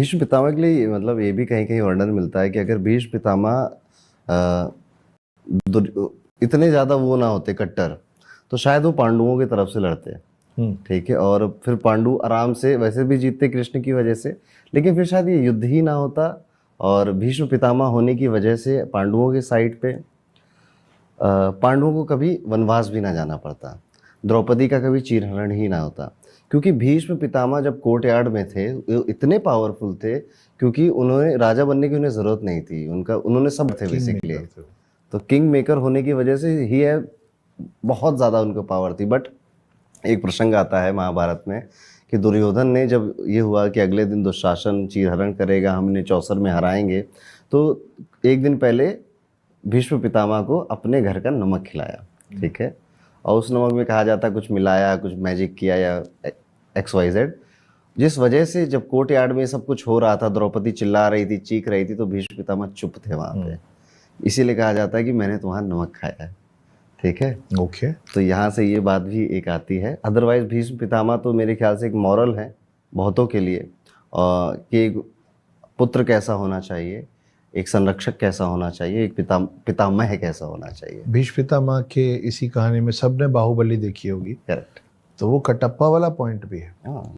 भीष्म पितामह के लिए मतलब ये भी कहीं कहीं वर्णन मिलता है कि अगर भीष्म पितामह इतने ज़्यादा वो ना होते कट्टर, तो शायद वो पांडवों की तरफ से लड़ते। ठीक है, और फिर पांडु आराम से वैसे भी जीतते कृष्ण की वजह से, लेकिन फिर शायद ये युद्ध ही ना होता, और भीष्म पितामह होने की वजह से पांडवों के साइड पे पांडवों को कभी वनवास भी ना जाना पड़ता, द्रौपदी का कभी चीरहरण ही ना होता। क्योंकि भीष्म पितामह जब कोर्ट यार्ड में थे वो इतने पावरफुल थे, क्योंकि उन्होंने राजा बनने की उन्हें ज़रूरत नहीं थी, उन्होंने सब थे बेसिकली। तो किंग मेकर होने की वजह से ही है, बहुत ज़्यादा उनको पावर थी। बट एक प्रसंग आता है महाभारत में कि दुर्योधन ने जब ये हुआ कि अगले दिन दुशासन चीरहरण करेगा, हमने चौसर में हराएंगे, तो एक दिन पहले भीष्म पितामह को अपने घर का नमक खिलाया। ठीक है, और उस नमक में कहा जाता है कुछ मिलाया, कुछ मैजिक किया या XYZ, जिस वजह से जब कोर्ट यार्ड में सब कुछ हो रहा था, द्रौपदी चिल्ला रही थी, चीख रही थी, तो भीष्म पितामह चुप थे वहाँ पे। इसीलिए कहा जाता है कि मैंने तुम्हारा नमक खाया है। ठीक है, ओके। तो यहाँ से ये बात भी एक आती है। अदरवाइज भीष्म पितामह तो मेरे ख्याल से एक मॉरल है बहुतों के लिए, कि एक पुत्र कैसा होना चाहिए, एक संरक्षक कैसा होना चाहिए, एक पितामह कैसा होना चाहिए। भीष्म पितामह के इसी कहानी में सबने बाहुबली देखी होगी। करेक्ट। तो वो कटप्पा वाला पॉइंट भी है। हाँ।